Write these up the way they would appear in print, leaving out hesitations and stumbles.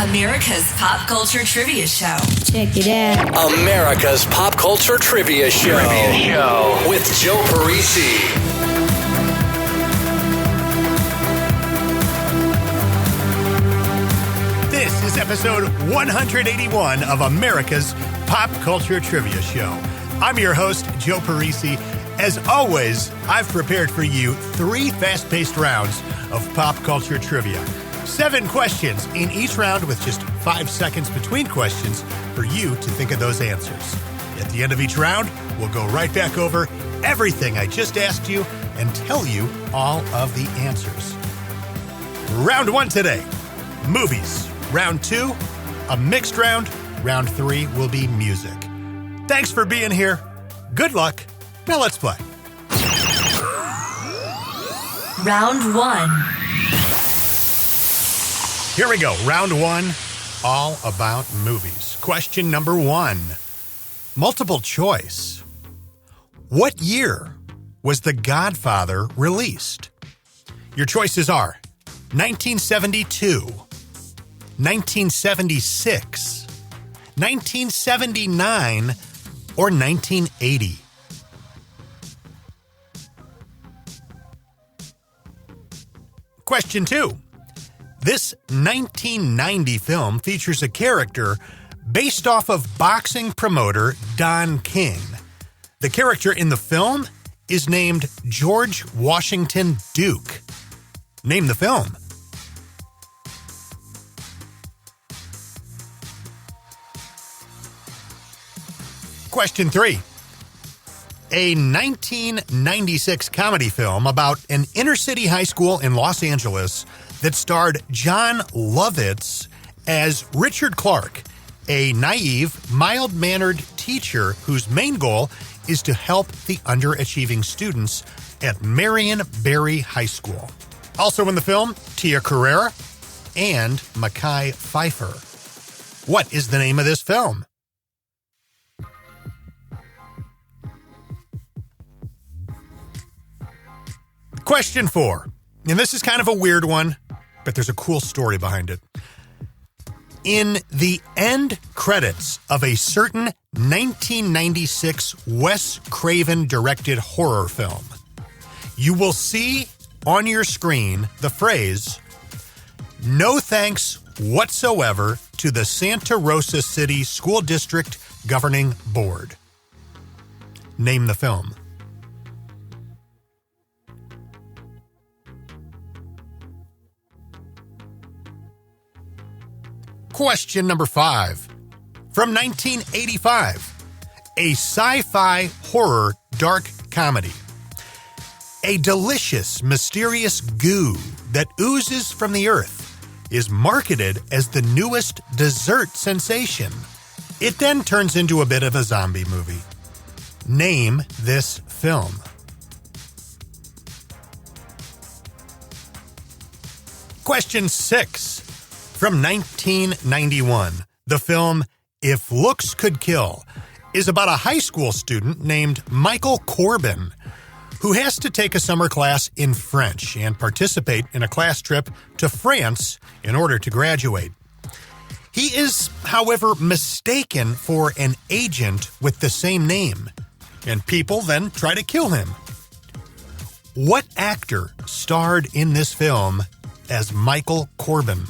America's Pop Culture Trivia Show. Check it out. America's Pop Culture Trivia Show. With Joe Parisi. This is episode 181 of America's Pop Culture Trivia Show. I'm your host, Joe Parisi. As always, I've prepared for you 3 fast-paced rounds of pop culture trivia. 7 questions in each round with just 5 seconds between questions for you to think of those answers. At the end of each round, we'll go right back over everything I just asked you and tell you all of the answers. Round 1 today, movies. Round 2, a mixed round. Round 3 will be music. Thanks for being here. Good luck. Now let's play. Round 1. Here we go. Round 1, all about movies. Question number 1. Multiple choice. What year was The Godfather released? Your choices are 1972, 1976, 1979, or 1980. Question 2. This 1990 film features a character based off of boxing promoter Don King. The character in the film is named George Washington Duke. Name the film. Question 3. A 1996 comedy film about an inner-city high school in Los Angeles that starred John Lovitz as Richard Clark, a naive, mild-mannered teacher whose main goal is to help the underachieving students at Marion Barry High School. Also in the film, Tia Carrere and Mekhi Phifer. What is the name of this film? Question 4, and this is kind of a weird one, but there's a cool story behind it. In the end credits of a certain 1996 Wes Craven-directed horror film, you will see on your screen the phrase, "No thanks whatsoever to the Santa Rosa City School District Governing Board." Name the film. Question number 5. From 1985, a sci-fi horror dark comedy. A delicious, mysterious goo that oozes from the earth is marketed as the newest dessert sensation. It then turns into a bit of a zombie movie. Name this film. Question 6. From 1991, the film If Looks Could Kill is about a high school student named Michael Corbin who has to take a summer class in French and participate in a class trip to France in order to graduate. He is, however, mistaken for an agent with the same name, and people then try to kill him. What actor starred in this film as Michael Corbin?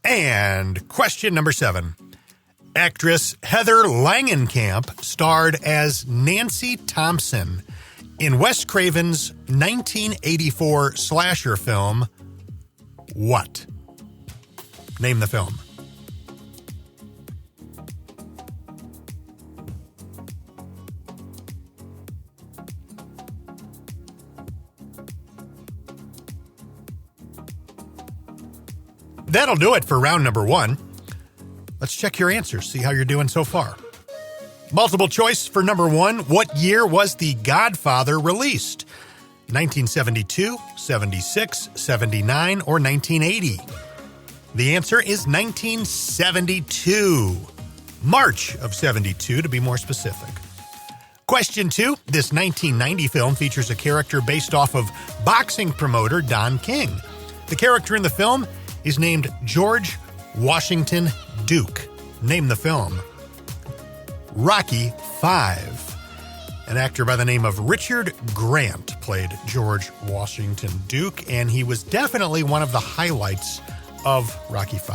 And question number 7. Actress Heather Langenkamp starred as Nancy Thompson in Wes Craven's 1984 slasher film, what? Name the film. That'll do it for round number 1. Let's check your answers, see how you're doing so far. Multiple choice for number 1. What year was The Godfather released? 1972, 76, 79, or 1980? The answer is 1972. March of 72, to be more specific. Question 2. This 1990 film features a character based off of boxing promoter Don King. The character in the film is named George Washington Duke. Name the film. Rocky V. An actor by the name of Richard Grant played George Washington Duke, and he was definitely one of the highlights of Rocky V.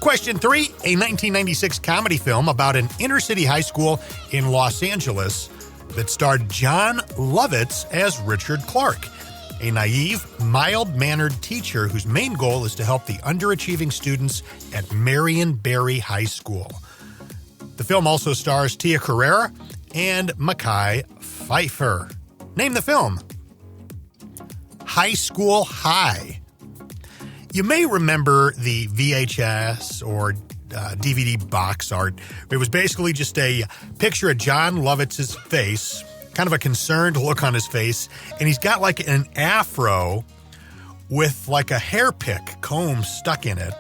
Question 3, a 1996 comedy film about an inner-city high school in Los Angeles that starred John Lovitz as Richard Clark, a naive, mild-mannered teacher whose main goal is to help the underachieving students at Marion Barry High School. The film also stars Tia Carrere and Mekhi Phifer. Name the film. High School High. You may remember the VHS or DVD box art. It was basically just a picture of John Lovitz's face, kind of a concerned look on his face, and he's got like an afro with like a hair pick comb stuck in it,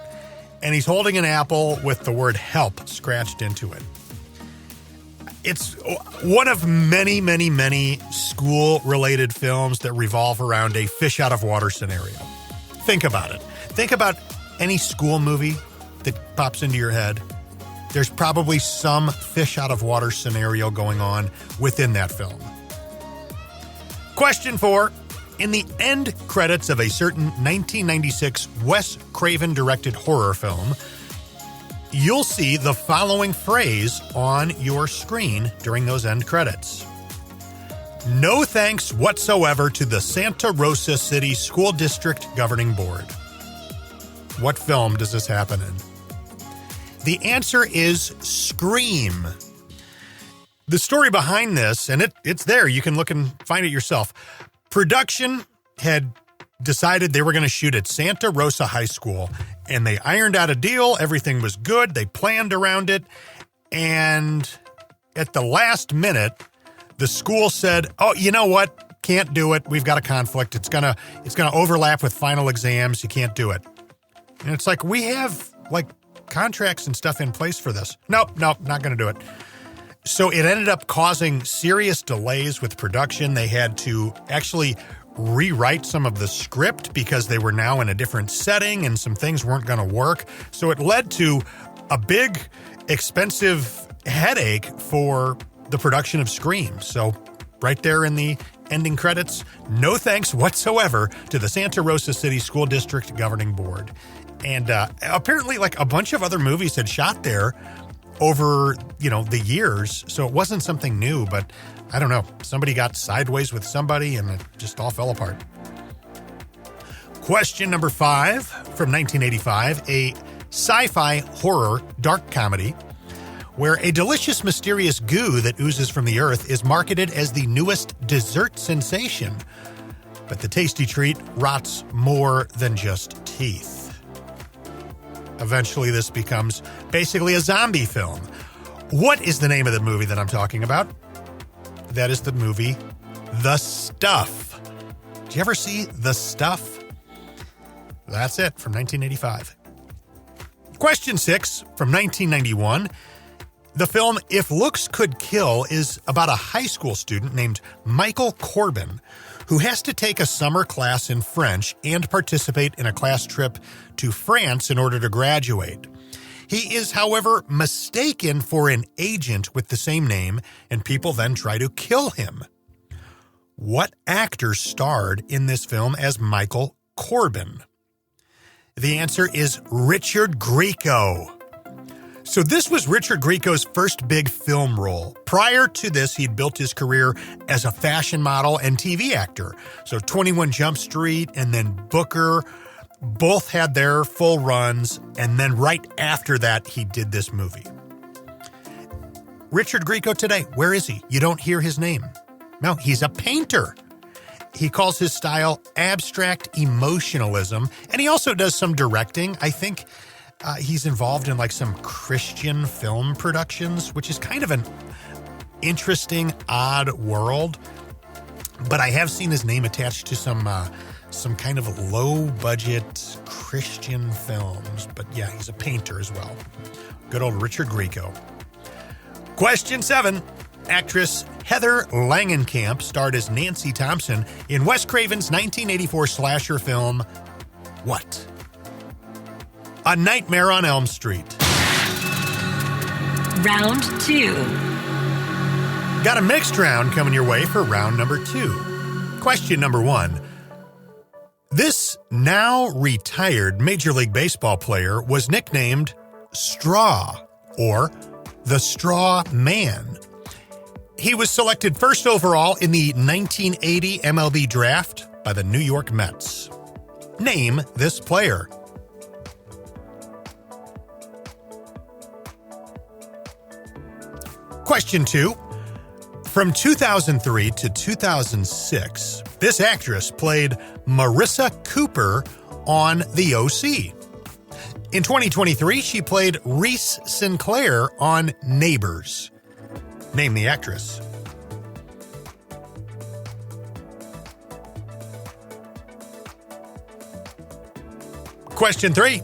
and he's holding an apple with the word help scratched into it. It's one of many, many, many school-related films that revolve around a fish-out-of-water scenario. Think about it. Think about any school movie that pops into your head. There's probably some fish-out-of-water scenario going on within that film. Question 4. In the end credits of a certain 1996 Wes Craven-directed horror film, you'll see the following phrase on your screen during those end credits. No thanks whatsoever to the Santa Rosa City School District Governing Board. What film does this happen in? The answer is Scream. The story behind this, and it's there, you can look and find it yourself. Production had decided they were going to shoot at Santa Rosa High School, and they ironed out a deal. Everything was good. They planned around it. And at the last minute, the school said, oh, you know what? Can't do it. We've got a conflict. It's gonna overlap with final exams. You can't do it. And it's like, we have like contracts and stuff in place for this. Nope, not going to do it. So it ended up causing serious delays with production. They had to actually rewrite some of the script because they were now in a different setting and some things weren't going to work. So it led to a big, expensive headache for the production of Scream. So right there in the ending credits, no thanks whatsoever to the Santa Rosa City School District Governing Board. And apparently like a bunch of other movies had shot there over, the years. So it wasn't something new, but I don't know. Somebody got sideways with somebody and it just all fell apart. Question number 5 from 1985, a sci-fi horror dark comedy where a delicious, mysterious goo that oozes from the earth is marketed as the newest dessert sensation. But the tasty treat rots more than just teeth. Eventually, this becomes basically a zombie film. What is the name of the movie that I'm talking about? That is the movie The Stuff. Did you ever see The Stuff? That's it from 1985. Question 6 from 1991. The film If Looks Could Kill is about a high school student named Michael Corbin who has to take a summer class in French and participate in a class trip to France in order to graduate. He is, however, mistaken for an agent with the same name, and people then try to kill him. What actor starred in this film as Michael Corbin? The answer is Richard Grieco. So this was Richard Grieco's first big film role. Prior to this, he'd built his career as a fashion model and TV actor. So 21 Jump Street and then Booker both had their full runs, and then right after that, he did this movie. Richard Grieco today, where is he? You don't hear his name. No, he's a painter. He calls his style abstract emotionalism, and he also does some directing. I think he's involved in like some Christian film productions, which is kind of an interesting, odd world. But I have seen his name attached to some kind of low-budget Christian films. But yeah, he's a painter as well. Good old Richard Grieco. Question 7. Actress Heather Langenkamp starred as Nancy Thompson in Wes Craven's 1984 slasher film, what? A Nightmare on Elm Street. Round 2. Got a mixed round coming your way for round number 2. Question number 1. This now retired Major League Baseball player was nicknamed Straw, or the Straw Man. He was selected first overall in the 1980 MLB draft by the New York Mets. Name this player. Question 2. From 2003 to 2006, this actress played Marissa Cooper on The OC. In 2023, she played Reese Sinclair on Neighbors. Name the actress. Question 3.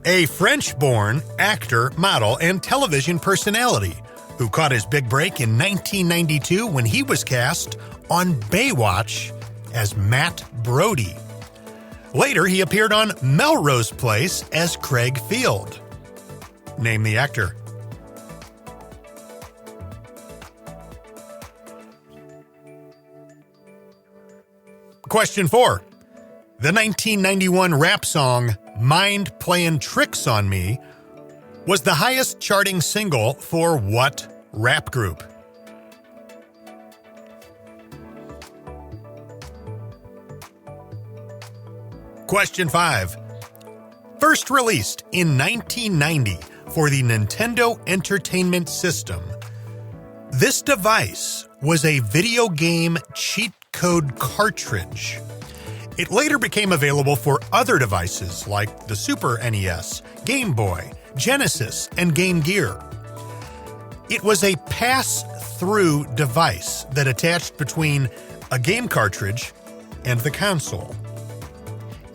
A French-born actor, model, and television personality who caught his big break in 1992 when he was cast on Baywatch as Matt Brody. Later, he appeared on Melrose Place as Craig Field. Name the actor. Question 4. The 1991 rap song Mind Playin' Tricks on Me was the highest charting single for what rap group? Question 5. First released in 1990 for the Nintendo Entertainment System, this device was a video game cheat code cartridge. It later became available for other devices like the Super NES, Game Boy, Genesis, and Game Gear. It was a pass-through device that attached between a game cartridge and the console.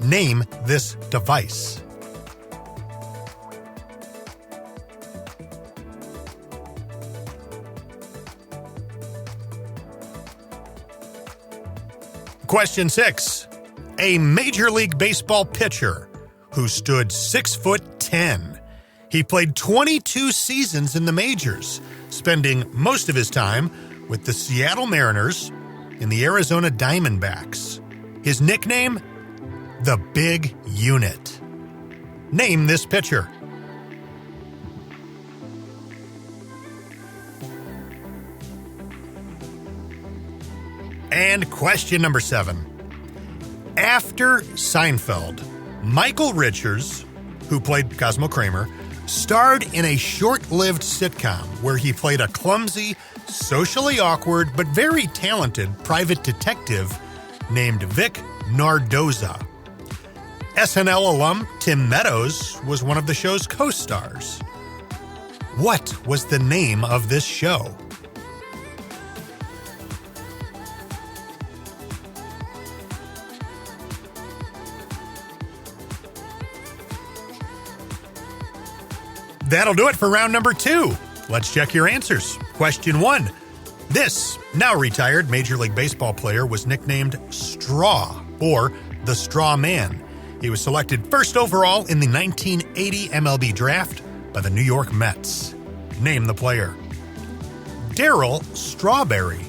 Name this device. Question 6. A Major League Baseball pitcher who stood 6'10". He played 22 seasons in the majors, spending most of his time with the Seattle Mariners and the Arizona Diamondbacks. His nickname? The Big Unit. Name this pitcher. And question number 7. After Seinfeld, Michael Richards, who played Cosmo Kramer, starred in a short-lived sitcom where he played a clumsy, socially awkward, but very talented private detective named Vic Nardoza. SNL alum Tim Meadows was one of the show's co-stars. What was the name of this show? That'll do it for round number 2. Let's check your answers. Question 1. This now retired Major League Baseball player was nicknamed Straw, or the Straw Man. He was selected first overall in the 1980 MLB draft by the New York Mets. Name the player. Darryl Strawberry.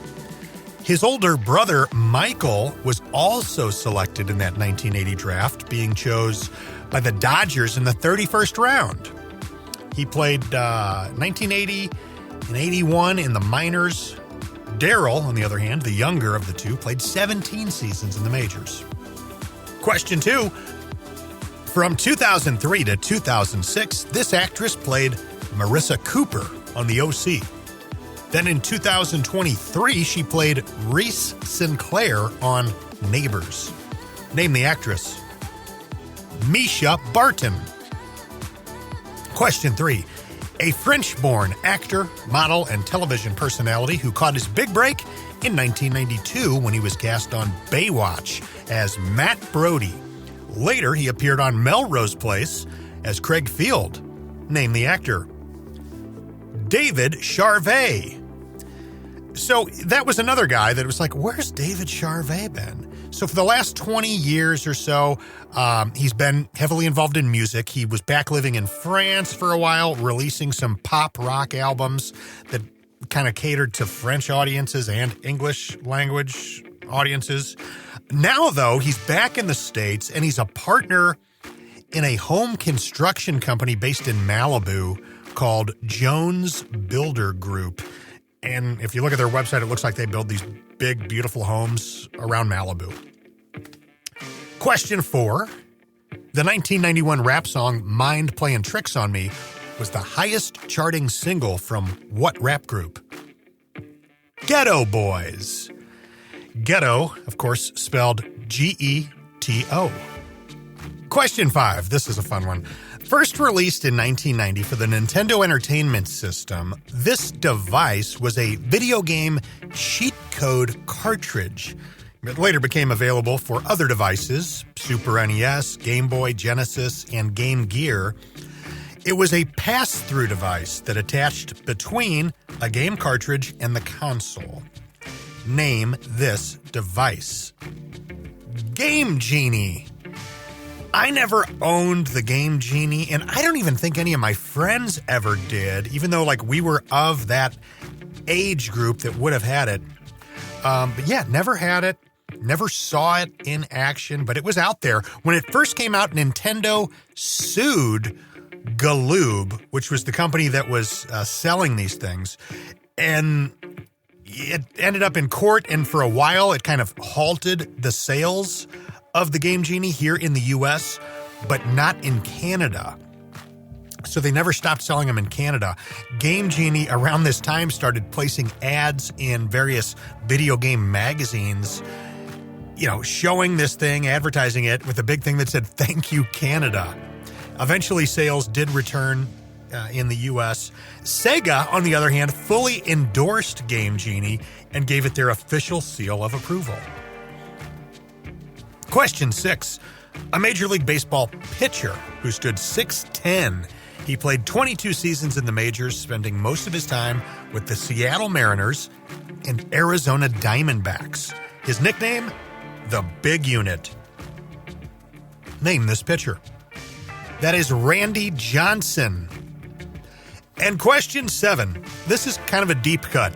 His older brother Michael was also selected in that 1980 draft, being chosen by the Dodgers in the 31st round. He played 1980 and 81 in the minors. Darryl, on the other hand, the younger of the two, played 17 seasons in the majors. Question 2. From 2003 to 2006, this actress played Marissa Cooper on The OC. Then in 2023, she played Reese Sinclair on Neighbors. Name the actress. Misha Barton. Question 3. A French-born actor, model, and television personality who caught his big break in 1992 when he was cast on Baywatch as Matt Brody. Later, he appeared on Melrose Place as Craig Field. Name the actor. David Charvet. So that was another guy that was like, where's David Charvet been? So for the last 20 years or so, he's been heavily involved in music. He was back living in France for a while, releasing some pop rock albums that kind of catered to French audiences and English language audiences. Now, though, he's back in the States and he's a partner in a home construction company based in Malibu called Jones Builder Group. And if you look at their website, it looks like they build these big, beautiful homes around Malibu. Question 4. The 1991 rap song Mind Playing Tricks on Me was the highest charting single from what rap group? Ghetto Boys. Ghetto, of course, spelled G-E-T-O. Question 5. This is a fun one. First released in 1990 for the Nintendo Entertainment System, this device was a video game cheat code cartridge. It later became available for other devices, Super NES, Game Boy, Genesis, and Game Gear. It was a pass-through device that attached between a game cartridge and the console. Name this device. Game Genie. I never owned the Game Genie, and I don't even think any of my friends ever did, even though we were of that age group that would have had it. But yeah, never had it, never saw it in action, but it was out there. When it first came out, Nintendo sued Galoob, which was the company that was selling these things, and it ended up in court, and for a while it kind of halted the sales of the Game Genie here in the U.S., but not in Canada. So they never stopped selling them in Canada. Game Genie around this time started placing ads in various video game magazines, showing this thing, advertising it with a big thing that said, "Thank you, Canada." Eventually, sales did return in the U.S. Sega, on the other hand, fully endorsed Game Genie and gave it their official seal of approval. Question 6. A Major League Baseball pitcher who stood 6'10". He played 22 seasons in the majors, spending most of his time with the Seattle Mariners and Arizona Diamondbacks. His nickname? The Big Unit. Name this pitcher. That is Randy Johnson. And question 7. This is kind of a deep cut.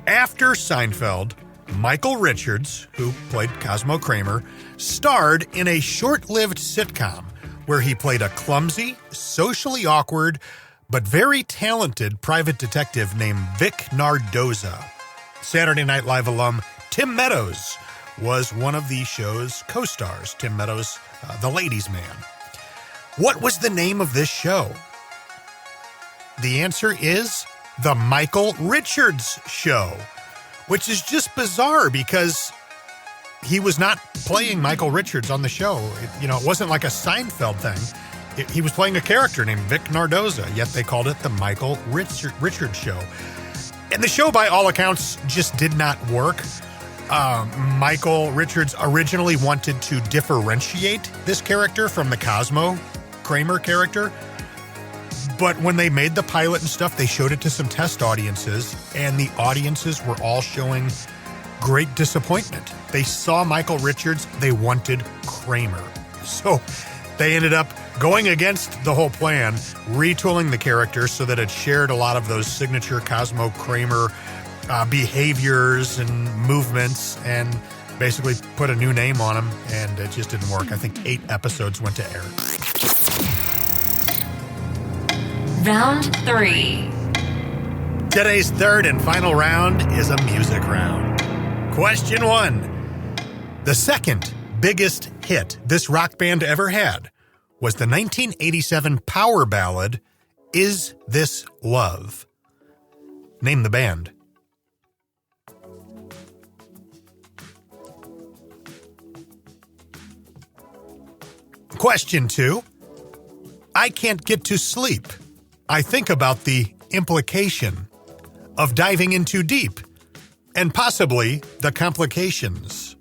After Seinfeld, Michael Richards, who played Cosmo Kramer, starred in a short-lived sitcom where he played a clumsy, socially awkward, but very talented private detective named Vic Nardoza. Saturday Night Live alum Tim Meadows was one of the show's co-stars. Tim Meadows, the ladies' man. What was the name of this show? The answer is The Michael Richards Show, which is just bizarre because he was not playing Michael Richards on the show. It wasn't like a Seinfeld thing. He was playing a character named Vic Nardoza, yet they called it The Michael Richards Show. And the show, by all accounts, just did not work. Michael Richards originally wanted to differentiate this character from the Cosmo Kramer character. But when they made the pilot and stuff, they showed it to some test audiences, and the audiences were all showing great disappointment. They saw Michael Richards, they wanted Kramer. So they ended up going against the whole plan, retooling the character so that it shared a lot of those signature Cosmo Kramer behaviors and movements, and basically put a new name on him, and it just didn't work. I think 8 episodes went to air. Round 3. Today's third and final round is a music round. Question 1. The second biggest hit this rock band ever had was the 1987 power ballad, Is This Love? Name the band. Question 2. I can't get to sleep. I think about the implication of diving in too deep and possibly the complications.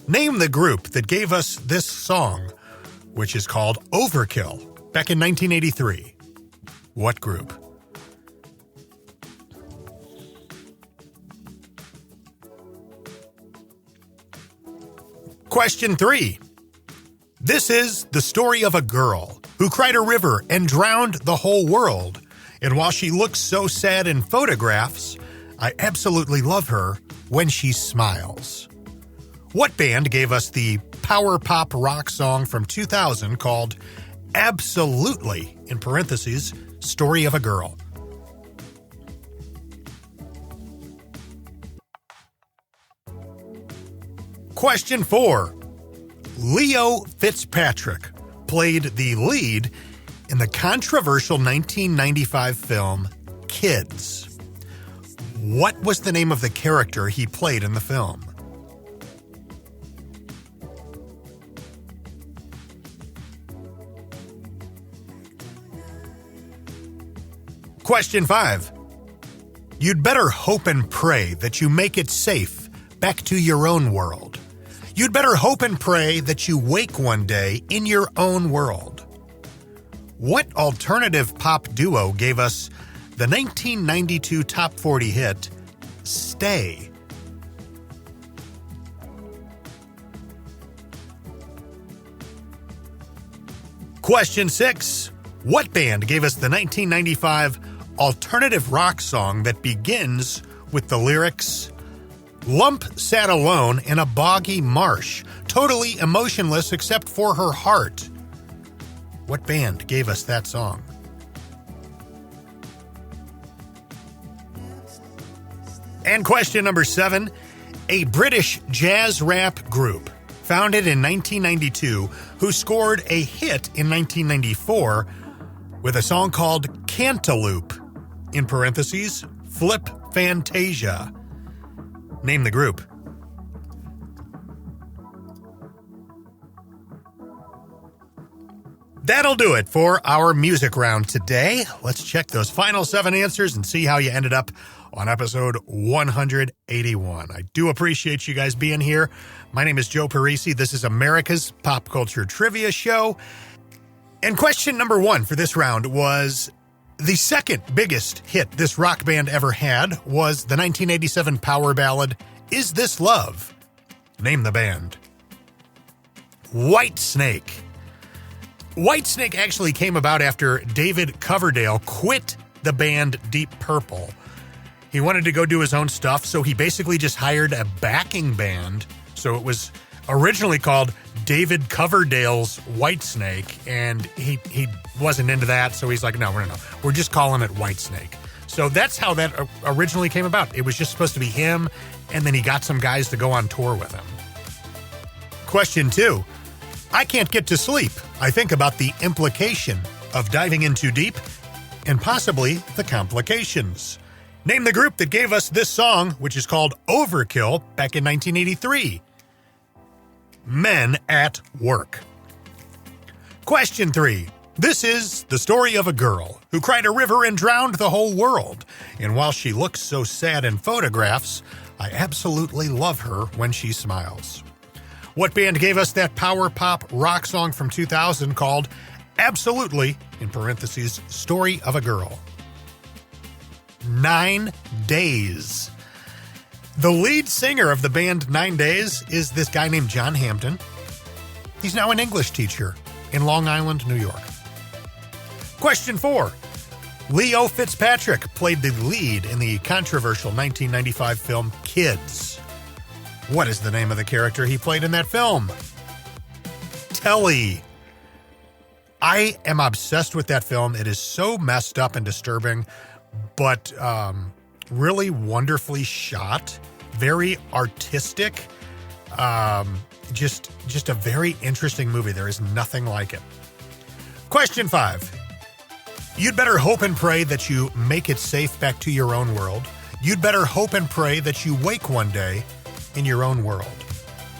Name the group that gave us this song, which is called Overkill, back in 1983. What group? Question 3. This is the story of a girl who cried a river and drowned the whole world. And while she looks so sad in photographs, I absolutely love her when she smiles. What band gave us the power pop rock song from 2000 called Absolutely, in parentheses, Story of a Girl? Question 4. Leo Fitzpatrick played the lead in the controversial 1995 film Kids. What was the name of the character he played in the film? Question 5. You'd better hope and pray that you make it safe back to your own world. You'd better hope and pray that you wake one day in your own world. What alternative pop duo gave us the 1992 Top 40 hit, Stay? Question 6. What band gave us the 1995 alternative rock song that begins with the lyrics, Lump sat alone in a boggy marsh, totally emotionless except for her heart? What band gave us that song? And question number 7, a British jazz rap group founded in 1992 who scored a hit in 1994 with a song called Cantaloupe, in parentheses, Flip Fantasia. Name the group. That'll do it for our music round today. Let's check those final 7 answers and see how you ended up on episode 181. I do appreciate you guys being here. My name is Joe Parisi. This is America's Pop Culture Trivia Show. And question number 1 for this round was, the second biggest hit this rock band ever had was the 1987 power ballad, Is This Love? Name the band. Whitesnake. Whitesnake actually came about after David Coverdale quit the band Deep Purple. He wanted to go do his own stuff, so he basically just hired a backing band. So it was originally called David Coverdale's Whitesnake, and he wasn't into that, so he's like, no, we're just calling it Whitesnake. So that's how that originally came about. It was just supposed to be him, and then he got some guys to go on tour with him. Question 2. I can't get to sleep. I think about the implication of diving in too deep and possibly the complications. Name the group that gave us this song, which is called Overkill, back in 1983. Men at Work. Question 3. This is the story of a girl who cried a river and drowned the whole world. And while she looks so sad in photographs, I absolutely love her when she smiles. What band gave us that power pop rock song from 2000 called Absolutely, in parentheses, Story of a Girl? 9 Days. The lead singer of the band 9 Days is this guy named John Hampton. He's now an English teacher in Long Island, New York. Question 4. Leo Fitzpatrick played the lead in the controversial 1995 film Kids. What is the name of the character he played in that film? Telly. I am obsessed with that film. It is so messed up and disturbing, but really wonderfully shot, very artistic, just a very interesting movie. There is nothing like it. Question 5. You'd better hope and pray that you make it safe back to your own world. You'd better hope and pray that you wake one day in your own world.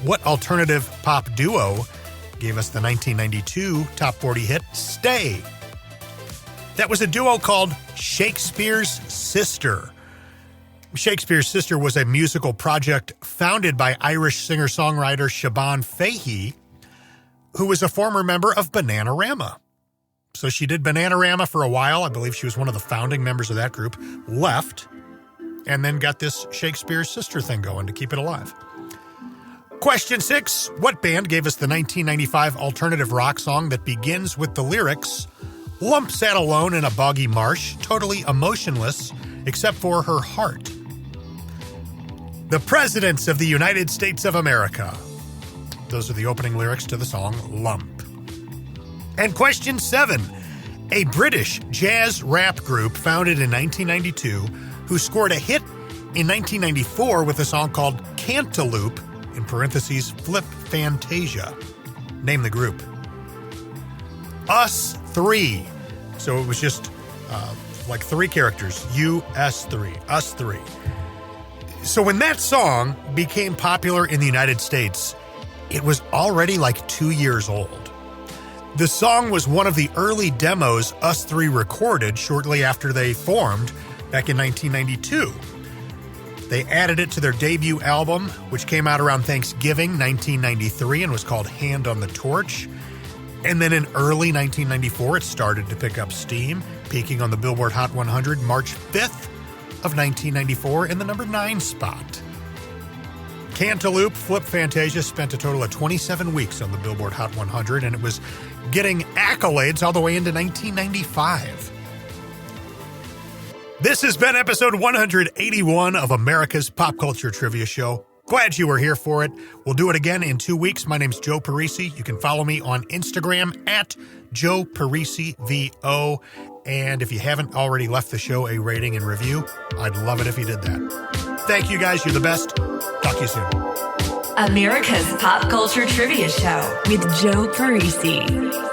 What alternative pop duo gave us the 1992 Top 40 hit, Stay? That was a duo called Shakespeare's Sister. Shakespeare's Sister was a musical project founded by Irish singer-songwriter Siobhan Fahey, who was a former member of Bananarama. So she did Bananarama for a while. I believe she was one of the founding members of that group, left, and then got this Shakespeare's Sister thing going to keep it alive. Question 6. What band gave us the 1995 alternative rock song that begins with the lyrics, "Lump sat alone in a boggy marsh, totally emotionless, except for her heart"? The Presidents of the United States of America. Those are the opening lyrics to the song Lump. And question 7. A British jazz rap group founded in 1992 who scored a hit in 1994 with a song called Cantaloupe, in parentheses, Flip Fantasia. Name the group. Us 3. So it was just like 3 characters. US3. Us 3. So when that song became popular in the United States, it was already like 2 years old. The song was one of the early demos Us 3 recorded shortly after they formed back in 1992. They added it to their debut album, which came out around Thanksgiving 1993 and was called Hand on the Torch. And then in early 1994, it started to pick up steam, peaking on the Billboard Hot 100 March 5th of 1994 in the number 9 spot. Cantaloupe, Flip Fantasia spent a total of 27 weeks on the Billboard Hot 100, and it was getting accolades all the way into 1995. This has been episode 181 of America's Pop Culture Trivia Show. Glad you were here for it. We'll do it again in 2 weeks. My name's Joe Parisi. You can follow me on Instagram at Joe Parisi VO. And if you haven't already left the show a rating and review, I'd love it if you did that. Thank you guys. You're the best. Talk to you soon. America's Pop Culture Trivia Show with Joe Parisi.